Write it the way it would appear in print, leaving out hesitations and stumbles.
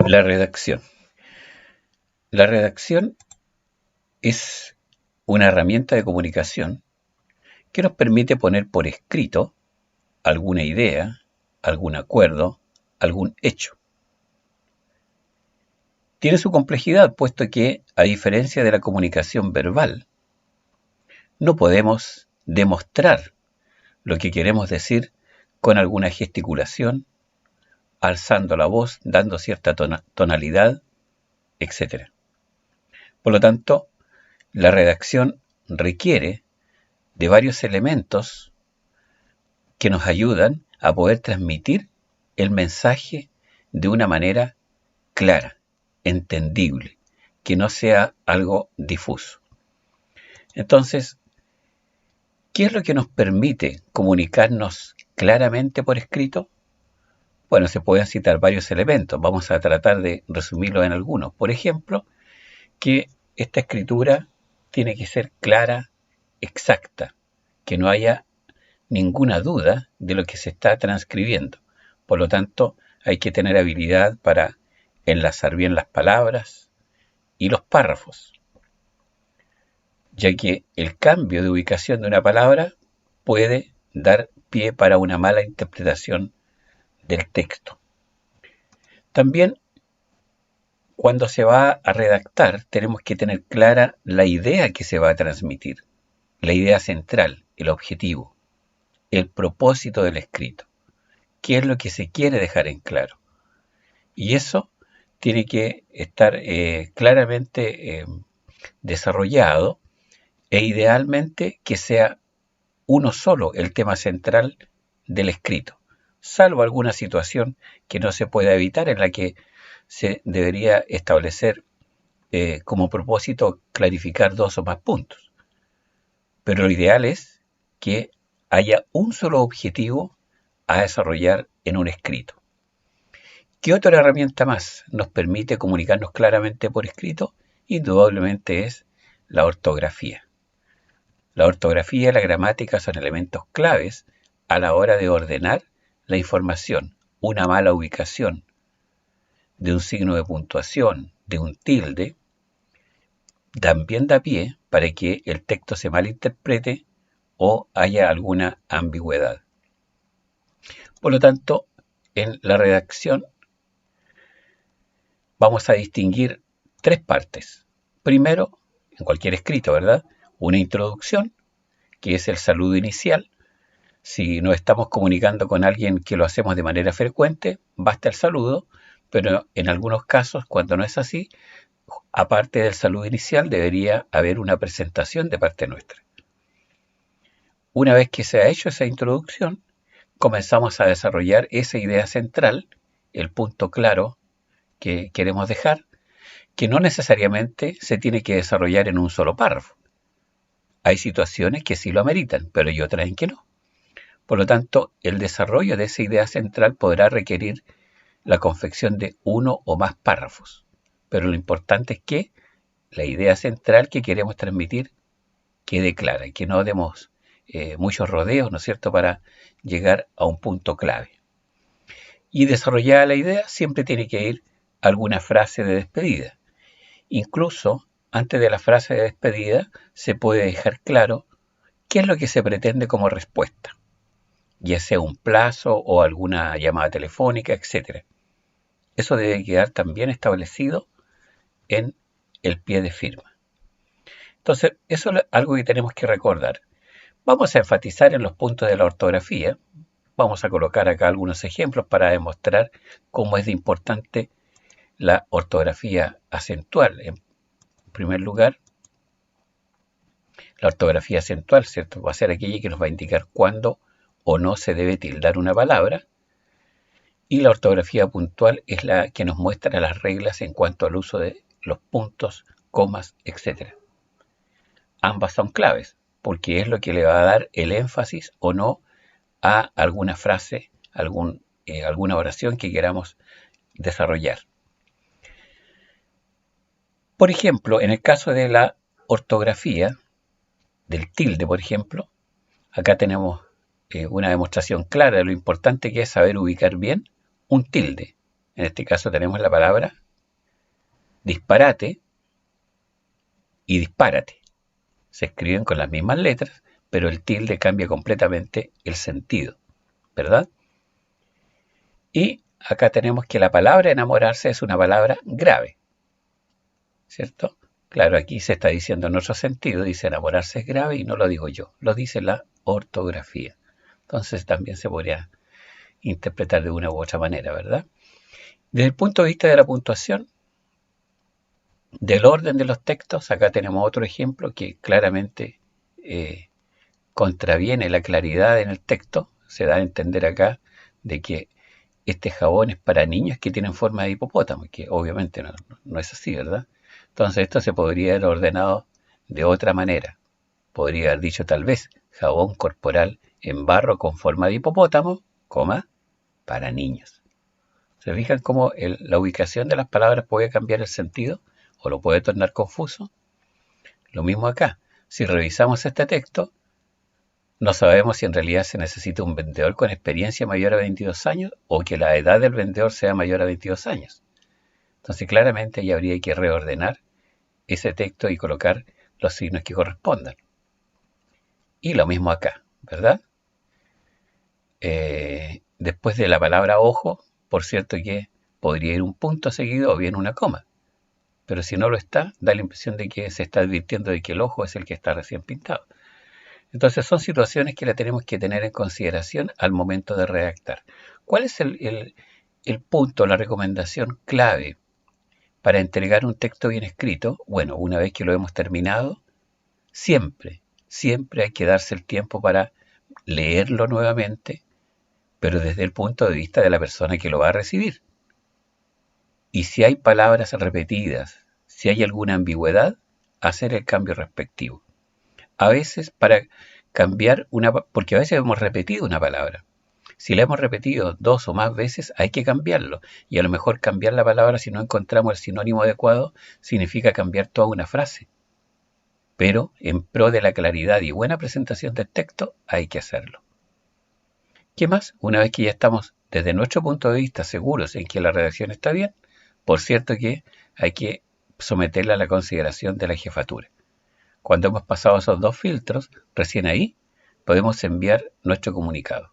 La redacción. La redacción es una herramienta de comunicación que nos permite poner por escrito alguna idea, algún acuerdo, algún hecho. Tiene su complejidad, puesto que, a diferencia de la comunicación verbal, no podemos demostrar lo que queremos decir con alguna gesticulación, alzando la voz, dando cierta tonalidad, etc. Por lo tanto, la redacción requiere de varios elementos que nos ayudan a poder transmitir el mensaje de una manera clara, entendible, que no sea algo difuso. Entonces, ¿qué es lo que nos permite comunicarnos claramente por escrito? Bueno, se pueden citar varios elementos. Vamos a tratar de resumirlos en algunos. Por ejemplo, que esta escritura tiene que ser clara, exacta, que no haya ninguna duda de lo que se está transcribiendo. Por lo tanto, hay que tener habilidad para enlazar bien las palabras y los párrafos, ya que el cambio de ubicación de una palabra puede dar pie para una mala interpretación del texto. También, cuando se va a redactar, tenemos que tener clara la idea que se va a transmitir, la idea central, el objetivo, el propósito del escrito, qué es lo que se quiere dejar en claro. Y eso tiene que estar claramente desarrollado e idealmente que sea uno solo el tema central del escrito, salvo alguna situación que no se pueda evitar en la que se debería establecer como propósito clarificar dos o más puntos. Pero lo ideal es que haya un solo objetivo a desarrollar en un escrito. ¿Qué otra herramienta más nos permite comunicarnos claramente por escrito? Indudablemente es la ortografía. La ortografía y la gramática son elementos claves a la hora de ordenar la información. Una mala ubicación de un signo de puntuación, de un tilde, también da pie para que el texto se malinterprete o haya alguna ambigüedad. Por lo tanto, en la redacción vamos a distinguir tres partes. Primero, en cualquier escrito, ¿verdad? Una introducción, que es el saludo inicial. Si nos estamos comunicando con alguien que lo hacemos de manera frecuente, basta el saludo, pero en algunos casos, cuando no es así, aparte del saludo inicial, debería haber una presentación de parte nuestra. Una vez que se ha hecho esa introducción, comenzamos a desarrollar esa idea central, el punto claro que queremos dejar, que no necesariamente se tiene que desarrollar en un solo párrafo. Hay situaciones que sí lo ameritan, pero hay otras en que no. Por lo tanto, el desarrollo de esa idea central podrá requerir la confección de uno o más párrafos. Pero lo importante es que la idea central que queremos transmitir quede clara y que no demos muchos rodeos, ¿no es cierto?, para llegar a un punto clave. Y desarrollada la idea, siempre tiene que ir alguna frase de despedida. Incluso, antes de la frase de despedida, se puede dejar claro qué es lo que se pretende como respuesta, ya sea un plazo o alguna llamada telefónica, etc. Eso debe quedar también establecido en el pie de firma. Entonces, eso es algo que tenemos que recordar. Vamos a enfatizar en los puntos de la ortografía. Vamos a colocar acá algunos ejemplos para demostrar cómo es de importante la ortografía acentual. En primer lugar, la ortografía acentual, ¿cierto?, va a ser aquella que nos va a indicar cuándo o no se debe tildar una palabra. Y la ortografía puntual es la que nos muestra las reglas en cuanto al uso de los puntos, comas, etc. Ambas son claves, porque es lo que le va a dar el énfasis o no a alguna frase, alguna oración que queramos desarrollar. Por ejemplo, en el caso de la ortografía, del tilde, por ejemplo, acá tenemos una demostración clara de lo importante que es saber ubicar bien un tilde. En este caso tenemos la palabra disparate y dispárate. Se escriben con las mismas letras, pero el tilde cambia completamente el sentido, ¿verdad? Y acá tenemos que la palabra enamorarse es una palabra grave, ¿cierto? Claro, aquí se está diciendo en otro sentido, dice enamorarse es grave y no lo digo yo, lo dice la ortografía. Entonces también se podría interpretar de una u otra manera, ¿verdad? Desde el punto de vista de la puntuación, del orden de los textos, acá tenemos otro ejemplo que claramente contraviene la claridad en el texto. Se da a entender acá de que este jabón es para niños que tienen forma de hipopótamo, que obviamente no es así, ¿verdad? Entonces esto se podría haber ordenado de otra manera. Podría haber dicho tal vez jabón corporal en barro con forma de hipopótamo, coma, para niños. ¿Se fijan cómo la ubicación de las palabras puede cambiar el sentido o lo puede tornar confuso? Lo mismo acá. Si revisamos este texto, no sabemos si en realidad se necesita un vendedor con experiencia mayor a 22 años o que la edad del vendedor sea mayor a 22 años. Entonces claramente ya habría que reordenar ese texto y colocar los signos que correspondan. Y lo mismo acá, ¿verdad? Después de la palabra ojo, por cierto que podría ir un punto seguido o bien una coma. Pero si no lo está, da la impresión de que se está advirtiendo de que el ojo es el que está recién pintado. Entonces son situaciones que la tenemos que tener en consideración al momento de redactar. ¿Cuál es el punto, la recomendación clave para entregar un texto bien escrito? Bueno, una vez que lo hemos terminado, siempre hay que darse el tiempo para leerlo nuevamente, pero desde el punto de vista de la persona que lo va a recibir. Y si hay palabras repetidas, si hay alguna ambigüedad, hacer el cambio respectivo. A veces para cambiar porque a veces hemos repetido una palabra. Si la hemos repetido 2 o más veces, hay que cambiarlo. Y a lo mejor cambiar la palabra, si no encontramos el sinónimo adecuado, significa cambiar toda una frase. Pero en pro de la claridad y buena presentación del texto, hay que hacerlo. ¿Qué más? Una vez que ya estamos desde nuestro punto de vista seguros en que la redacción está bien, por cierto que hay que someterla a la consideración de la jefatura. Cuando hemos pasado esos 2 filtros, recién ahí podemos enviar nuestro comunicado.